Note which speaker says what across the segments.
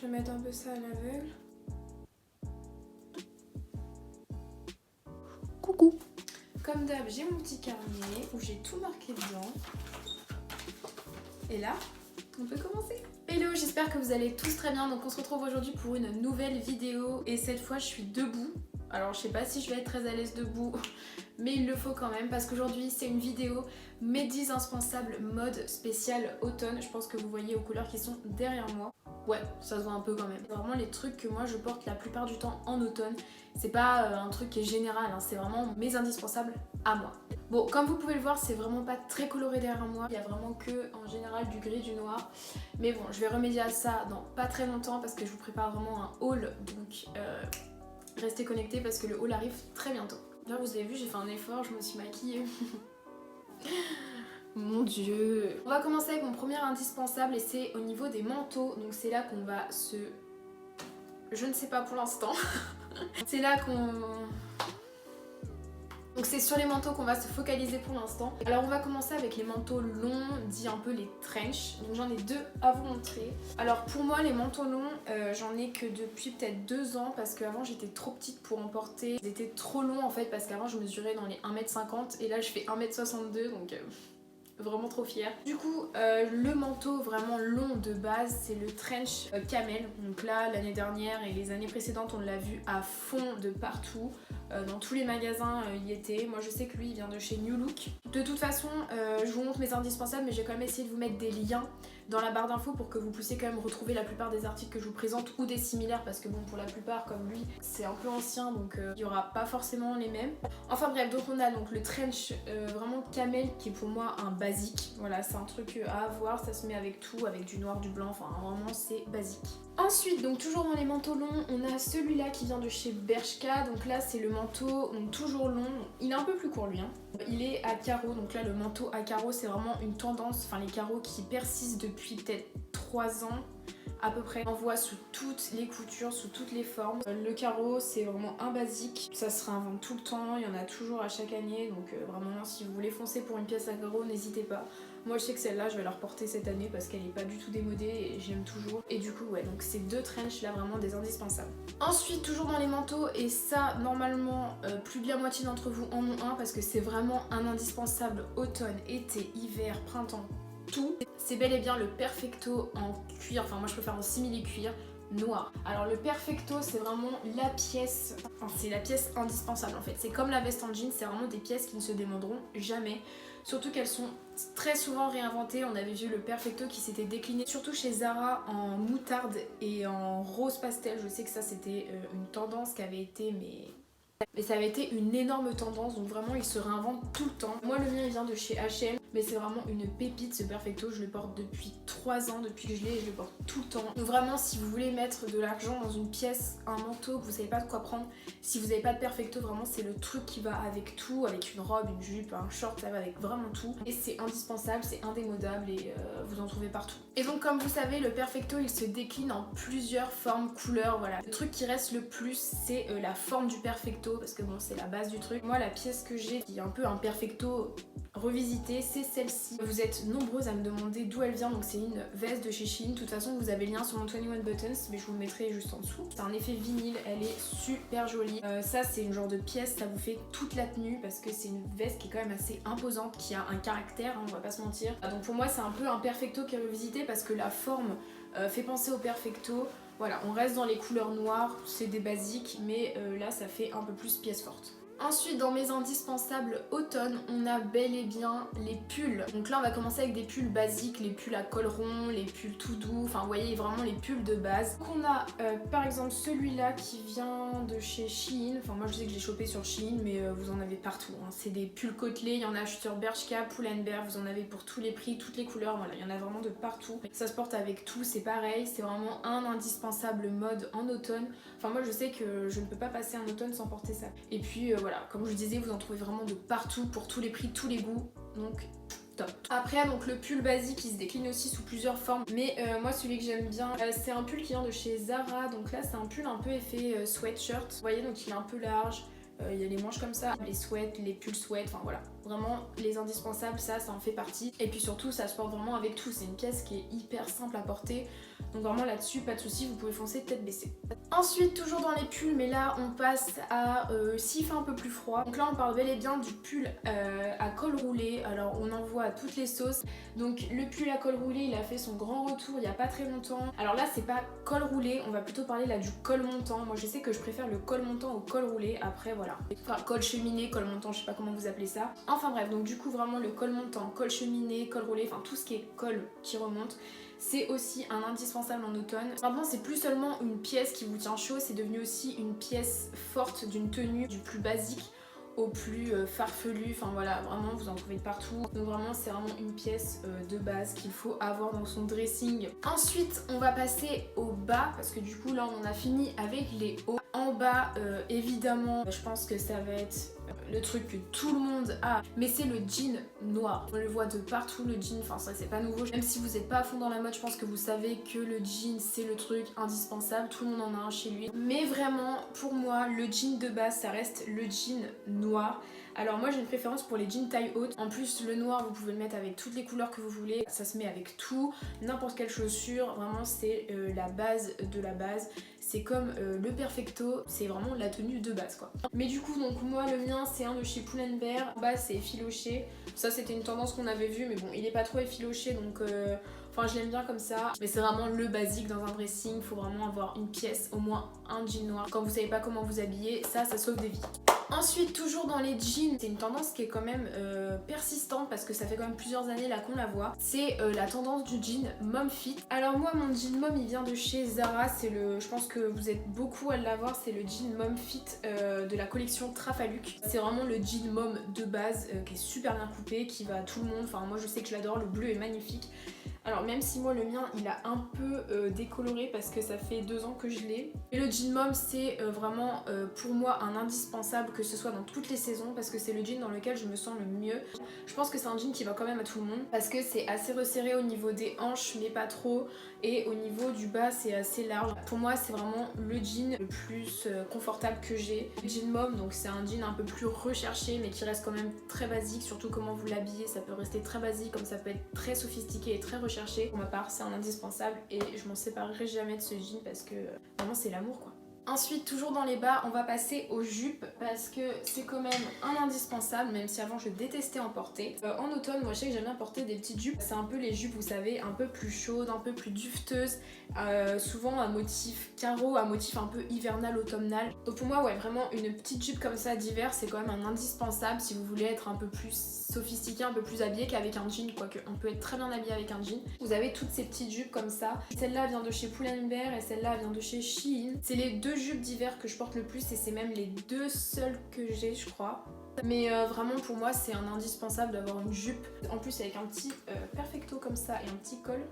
Speaker 1: Je vais mettre un peu ça à l'aveugle.
Speaker 2: Coucou.
Speaker 1: Comme d'hab, j'ai mon petit carnet où j'ai tout marqué dedans. Et là, on peut commencer. Hello, j'espère que vous allez tous très bien. Donc on se retrouve aujourd'hui pour une nouvelle vidéo. Et cette fois, je suis debout. Alors je sais pas si je vais être très à l'aise debout, mais il le faut quand même parce qu'aujourd'hui c'est une vidéo mes 10 indispensables mode spécial automne. Je pense que vous voyez aux couleurs qui sont derrière moi. Ouais, ça se voit un peu quand même. C'est vraiment les trucs que moi je porte la plupart du temps en automne. C'est pas un truc qui est général, hein, c'est vraiment mes indispensables à moi. Bon, comme vous pouvez le voir, c'est vraiment pas très coloré derrière moi. Il y a vraiment que en général du gris, du noir. Mais bon, je vais remédier à ça dans pas très longtemps parce que je vous prépare vraiment un haul. Donc restez connectés parce que le haul arrive très bientôt. Là, vous avez vu, j'ai fait un effort, je me suis maquillée. Mon dieu. On va commencer avec mon premier indispensable et c'est au niveau des manteaux. Donc c'est là qu'on va se... Je ne sais pas pour l'instant. C'est là qu'on... Donc c'est sur les manteaux qu'on va se focaliser pour l'instant. Alors on va commencer avec les manteaux longs, dit un peu les trench. Donc j'en ai deux à vous montrer. Alors pour moi les manteaux longs, j'en ai que depuis peut-être 2 ans parce qu'avant j'étais trop petite pour en porter. Ils étaient trop longs en fait parce qu'avant je mesurais dans les 1m50 et là je fais 1m62 donc... Vraiment trop fière. Du coup, le manteau vraiment long de base, c'est le trench camel. Donc là, l'année dernière et les années précédentes, on l'a vu à fond de partout. Dans tous les magasins, il y était. Moi, je sais que lui, il vient de chez New Look. De toute façon, je vous montre mes indispensables, mais j'ai quand même essayé de vous mettre des liens dans la barre d'infos pour que vous puissiez quand même retrouver la plupart des articles que je vous présente ou des similaires parce que bon, pour la plupart, comme lui, c'est un peu ancien, donc il n'y aura pas forcément les mêmes. Enfin bref, donc on a donc le trench vraiment camel qui est pour moi un basique. Voilà, c'est un truc à avoir, ça se met avec tout, avec du noir, du blanc, enfin vraiment c'est basique. Ensuite, donc toujours dans les manteaux longs, on a celui-là qui vient de chez Bershka. Donc là c'est le manteau donc, toujours long, il est un peu plus court lui. Hein. Il est à carreaux, donc là le manteau à carreaux c'est vraiment une tendance, enfin les carreaux qui persistent depuis peut-être 3 ans à peu près. On voit sous toutes les coutures, sous toutes les formes. Le carreau c'est vraiment un basique, ça se réinvente tout le temps, il y en a toujours à chaque année, donc vraiment si vous voulez foncer pour une pièce à carreaux, n'hésitez pas. Moi je sais que celle-là je vais la reporter cette année parce qu'elle est pas du tout démodée et j'aime toujours. Et du coup ouais, donc ces deux trench là vraiment des indispensables. Ensuite toujours dans les manteaux, et ça normalement plus de la moitié d'entre vous en ont un parce que c'est vraiment un indispensable automne, été, hiver, printemps, tout. C'est bel et bien le perfecto en cuir, enfin moi je préfère en simili cuir noir. Alors le perfecto c'est vraiment la pièce, enfin c'est la pièce indispensable en fait. C'est comme la veste en jean, c'est vraiment des pièces qui ne se démoderont jamais. Surtout qu'elles sont très souvent réinventées. On avait vu le perfecto qui s'était décliné surtout chez Zara en moutarde et en rose pastel. Je sais que ça c'était une tendance qui avait été mais ça avait été une énorme tendance, donc vraiment il se réinvente tout le temps. Moi le mien il vient de chez H&M, mais c'est vraiment une pépite ce perfecto, je le porte depuis 3 ans, depuis que je l'ai et je le porte tout le temps. Donc vraiment si vous voulez mettre de l'argent dans une pièce, un manteau, que vous savez pas de quoi prendre, si vous n'avez pas de perfecto, vraiment c'est le truc qui va avec tout, avec une robe, une jupe, un short, ça va avec vraiment tout. Et c'est indispensable, c'est indémodable et vous en trouvez partout. Et donc comme vous savez, le perfecto il se décline en plusieurs formes, couleurs, voilà. Le truc qui reste le plus c'est la forme du perfecto parce que bon c'est la base du truc. Moi la pièce que j'ai qui est un peu un perfecto revisité c'est celle-ci. Vous êtes nombreuses à me demander d'où elle vient, donc c'est une veste de chez Shein. De toute façon vous avez le lien sur mon 21 Buttons mais je vous le mettrai juste en dessous. C'est un effet vinyle, elle est super jolie. Ça c'est une genre de pièce, ça vous fait toute la tenue parce que c'est une veste qui est quand même assez imposante, qui a un caractère, hein, on va pas se mentir. Donc pour moi c'est un peu un perfecto qui est revisité parce que la forme fait penser au perfecto. Voilà, on reste dans les couleurs noires, c'est des basiques, mais là ça fait un peu plus pièce forte. Ensuite dans mes indispensables automne, on a bel et bien les pulls. Donc là on va commencer avec des pulls basiques, les pulls à col rond, les pulls tout doux, enfin vous voyez vraiment les pulls de base. Donc on a par exemple celui-là qui vient de chez Shein, enfin moi je sais que j'ai chopé sur Shein mais vous en avez partout. Hein. C'est des pulls côtelés, il y en a sur Bershka, Pull&Bear, vous en avez pour tous les prix, toutes les couleurs, voilà, il y en a vraiment de partout. Ça se porte avec tout, c'est pareil, c'est vraiment un indispensable mode en automne. Enfin moi je sais que je ne peux pas passer un automne sans porter ça. Et puis voilà, comme je disais, vous en trouvez vraiment de partout, pour tous les prix, tous les goûts, donc top. Après donc le pull basique il se décline aussi sous plusieurs formes, mais moi celui que j'aime bien c'est un pull qui vient de chez Zara. Donc là c'est un pull un peu effet sweatshirt, vous voyez, donc il est un peu large. Il y a les manches comme ça, les sweats, les pulls sweats, enfin voilà. vraiment les indispensables, ça en fait partie. Et puis surtout ça se porte vraiment avec tout, c'est une pièce qui est hyper simple à porter. Donc vraiment là-dessus, pas de soucis, vous pouvez foncer tête baissée. Ensuite, toujours dans les pulls, mais là on passe à s'il fait un peu plus froid. Donc là on parle bel et bien du pull à col roulé. Alors on en voit à toutes les sauces. Donc le pull à col roulé, il a fait son grand retour il y a pas très longtemps. Alors là c'est pas col roulé, on va plutôt parler là du col montant. Moi je sais que je préfère le col montant au col roulé. Après voilà, enfin col cheminé, col montant, je sais pas comment vous appelez ça. Enfin bref, donc du coup vraiment le col montant, col cheminé, col roulé, enfin tout ce qui est col qui remonte, c'est aussi un indispensable en automne. Maintenant c'est plus seulement une pièce qui vous tient chaud, c'est devenu aussi une pièce forte d'une tenue, du plus basique au plus farfelu, enfin voilà, vraiment vous en trouvez de partout. Donc vraiment c'est vraiment une pièce de base qu'il faut avoir dans son dressing. Ensuite on va passer au bas, parce que du coup là on a fini avec les hauts. En bas évidemment je pense que ça va être le truc que tout le monde a, mais c'est le jean noir. On le voit de partout le jean, enfin ça c'est pas nouveau. Même si vous n'êtes pas à fond dans la mode, je pense que vous savez que le jean c'est le truc indispensable, tout le monde en a un chez lui. Mais vraiment pour moi le jean de base ça reste le jean noir. Alors moi j'ai une préférence pour les jeans taille haute. En plus le noir vous pouvez le mettre avec toutes les couleurs que vous voulez. Ça se met avec tout, n'importe quelle chaussure. Vraiment c'est la base de la base. C'est comme le perfecto, c'est vraiment la tenue de base quoi. Mais du coup donc moi le mien c'est un de chez Pull&Bear. En bas c'est effiloché. Ça c'était une tendance qu'on avait vue mais bon il est pas trop effiloché donc enfin je l'aime bien comme ça. Mais c'est vraiment le basique dans un dressing. Faut vraiment avoir une pièce, au moins un jean noir. Quand vous savez pas comment vous habiller, ça sauve des vies. Ensuite, toujours dans les jeans, c'est une tendance qui est quand même persistante parce que ça fait quand même plusieurs années là qu'on la voit. C'est la tendance du jean mom fit. Alors moi, mon jean mom, il vient de chez Zara. C'est le, je pense que vous êtes beaucoup à l'avoir. C'est le jean mom fit de la collection Trafaluk. C'est vraiment le jean mom de base qui est super bien coupé, qui va à tout le monde. Enfin moi, je sais que je l'adore. Le bleu est magnifique. Alors même si moi le mien il a un peu décoloré parce que ça fait 2 ans que je l'ai. Et le jean mom c'est vraiment pour moi un indispensable, que ce soit dans toutes les saisons, parce que c'est le jean dans lequel je me sens le mieux. Je pense que c'est un jean qui va quand même à tout le monde parce que c'est assez resserré au niveau des hanches mais pas trop, et au niveau du bas c'est assez large. Pour moi c'est vraiment le jean le plus confortable que j'ai. Le jean mom donc c'est un jean un peu plus recherché mais qui reste quand même très basique, surtout comment vous l'habillez, ça peut rester très basique comme ça peut être très sophistiqué et très recherché. Pour ma part c'est un indispensable et je m'en séparerai jamais de ce jean parce que vraiment c'est l'amour quoi. Ensuite, toujours dans les bas, on va passer aux jupes parce que c'est quand même un indispensable, même si avant je détestais en porter. En automne, moi je sais que j'aime bien porter des petites jupes. C'est un peu les jupes, vous savez, un peu plus chaudes, un peu plus dufteuses, souvent à motif carreau, à motif un peu hivernal, automnal. Donc pour moi, ouais, vraiment une petite jupe comme ça d'hiver, c'est quand même un indispensable si vous voulez être un peu plus sophistiqué, un peu plus habillé qu'avec un jean, quoique on peut être très bien habillé avec un jean. Vous avez toutes ces petites jupes comme ça. Celle-là vient de chez Pull&Bear et celle-là vient de chez Shein. C'est les deux jupes d'hiver que je porte le plus et c'est même les deux seules que j'ai je crois. Mais vraiment pour moi c'est un indispensable d'avoir une jupe. En plus avec un petit perfecto comme ça et un petit col.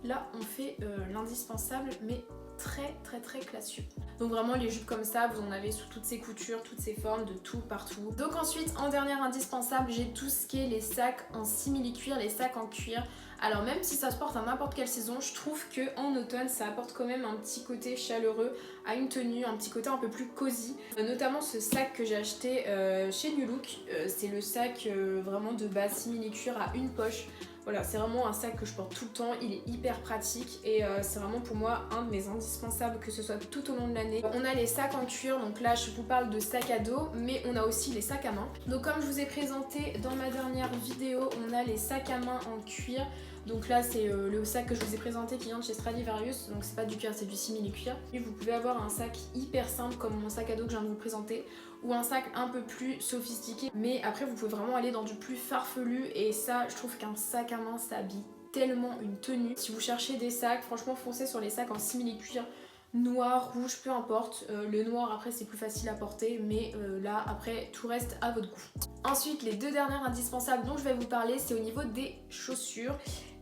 Speaker 1: Là on fait l'indispensable mais très classieux. Donc vraiment les jupes comme ça, vous en avez sous toutes ces coutures, toutes ces formes, de tout, partout. Donc ensuite en dernière indispensable, j'ai tout ce qui est les sacs en simili-cuir, les sacs en cuir. Alors même si ça se porte à n'importe quelle saison, je trouve que en automne ça apporte quand même un petit côté chaleureux à une tenue, un petit côté un peu plus cosy. Notamment ce sac que j'ai acheté chez New Look, c'est le sac vraiment de base simili-cuir à une poche. Voilà, c'est vraiment un sac que je porte tout le temps, il est hyper pratique et c'est vraiment pour moi un de mes indispensables, que ce soit tout au long de l'année. On a les sacs en cuir, donc là je vous parle de sacs à dos, mais on a aussi les sacs à main. Donc comme je vous ai présenté dans ma dernière vidéo, on a les sacs à main en cuir. Donc là c'est le sac que je vous ai présenté qui vient de chez Stradivarius, donc c'est pas du cuir, c'est du simili-cuir. Et vous pouvez avoir un sac hyper simple comme mon sac à dos que je viens de vous présenter, ou un sac un peu plus sophistiqué, mais après vous pouvez vraiment aller dans du plus farfelu et ça je trouve qu'un sac à main ça habille tellement une tenue. Si vous cherchez des sacs, franchement foncez sur les sacs en simili-cuir, noir, rouge, peu importe. Le noir après c'est plus facile à porter, mais là après tout reste à votre goût. Ensuite les deux dernières indispensables dont je vais vous parler, c'est au niveau des chaussures.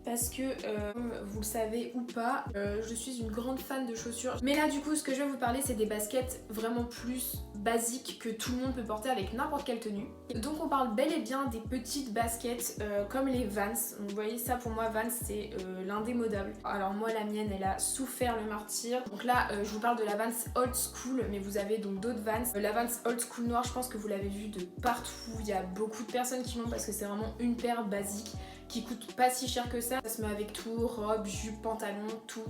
Speaker 1: parce que comme vous le savez ou pas, je suis une grande fan de chaussures. Mais là du coup ce que je vais vous parler c'est des baskets vraiment plus basiques que tout le monde peut porter avec n'importe quelle tenue. Donc on parle bel et bien des petites baskets comme les Vans. Donc vous voyez ça pour moi Vans c'est l'indémodable. Alors moi la mienne elle a souffert le martyr. Donc là je vous parle de la Vans Old School mais vous avez donc d'autres Vans. La Vans Old School noire je pense que vous l'avez vu de partout. Il y a beaucoup de personnes qui l'ont parce que c'est vraiment une paire basique qui coûte pas si cher que ça. Ça se met avec tout, robe, jupe, pantalon, tout.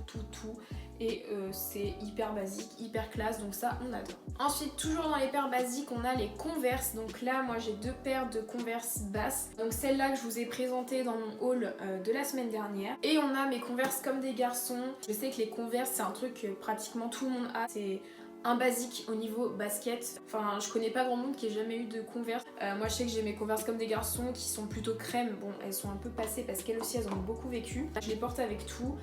Speaker 1: Et c'est hyper basique, hyper classe, donc ça on adore. Ensuite, toujours dans les paires basiques, on a les Converse. Donc là, moi j'ai deux paires de Converse basses. Donc celle-là que je vous ai présentée dans mon haul de la semaine dernière. Et on a mes Converse comme des garçons. Je sais que les Converse c'est un truc que pratiquement tout le monde a. C'est un basique au niveau basket. Enfin, je connais pas grand monde qui ait jamais eu de Converse. Moi, je sais que j'ai mes Converse comme des garçons qui sont plutôt crème. Bon, elles sont un peu passées parce qu'elles aussi, elles ont beaucoup vécu. Je les porte avec tout.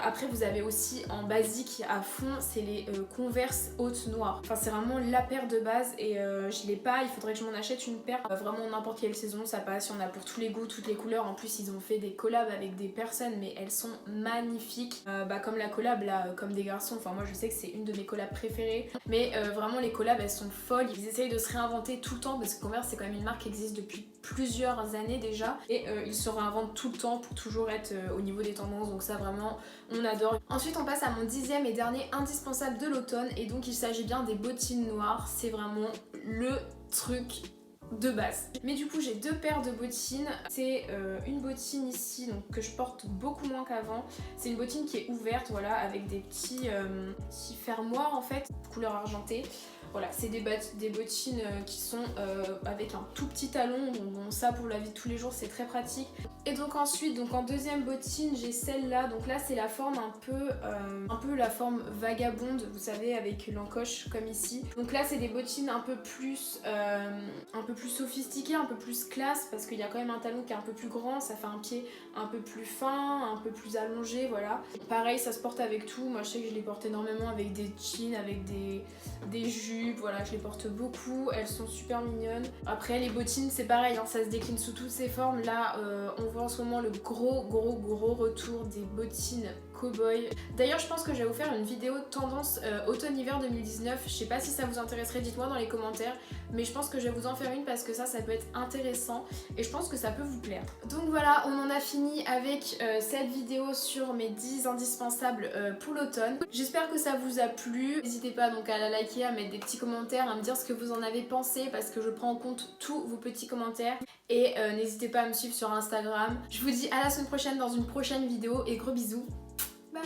Speaker 1: Après, vous avez aussi en basique à fond, c'est les Converse hautes noires. Enfin, c'est vraiment la paire de base et je l'ai pas. Il faudrait que je m'en achète une paire. Vraiment n'importe quelle saison, ça passe. Il y en a pour tous les goûts, toutes les couleurs. En plus, ils ont fait des collabs avec des personnes, mais elles sont magnifiques. Comme la collab là, comme des garçons. Enfin, moi, je sais que c'est une de mes collabs préférées. Mais vraiment, les collabs, elles sont folles. Ils essayent de se réinventer tout le temps parce que Converse, c'est quand même une marque qui existe depuis plusieurs années déjà. Et ils se réinventent tout le temps pour toujours être au niveau des tendances. Donc ça, vraiment, on adore. Ensuite on passe à mon 10e et dernier indispensable de l'automne et donc il s'agit bien des bottines noires. C'est vraiment le truc de base. Mais du coup j'ai deux paires de bottines. C'est une bottine ici donc, que je porte beaucoup moins qu'avant. C'est une bottine qui est ouverte voilà avec des petits fermoirs en fait couleur argentée. Voilà, c'est des bottines qui sont avec un tout petit talon, donc bon, ça pour la vie de tous les jours c'est très pratique. Et donc ensuite, donc en deuxième bottine, j'ai celle-là. Donc là c'est la forme un peu la forme vagabonde, vous savez, avec l'encoche comme ici. Donc là c'est des bottines un peu plus sophistiquées, un peu plus classe, parce qu'il y a quand même un talon qui est un peu plus grand, ça fait un pied un peu plus fin, un peu plus allongé, voilà. Pareil, ça se porte avec tout. Moi je sais que je les porte énormément avec des jeans, avec des jupes, voilà, je les porte beaucoup, elles sont super mignonnes. Après les bottines c'est pareil, hein, ça se décline sous toutes ses formes. Là on voit en ce moment le gros retour des bottines cowboy. D'ailleurs je pense que je vais vous faire une vidéo tendance automne-hiver 2019. Je sais pas si ça vous intéresserait, dites-moi dans les commentaires, mais je pense que je vais vous en faire une parce que ça peut être intéressant et je pense que ça peut vous plaire. Donc voilà, on en a fini avec cette vidéo sur mes 10 indispensables pour l'automne. J'espère que ça vous a plu. N'hésitez pas donc à la liker, à mettre des petits commentaires, à me dire ce que vous en avez pensé parce que je prends en compte tous vos petits commentaires. Et n'hésitez pas à me suivre sur Instagram. Je vous dis à la semaine prochaine dans une prochaine vidéo et gros bisous. Bye.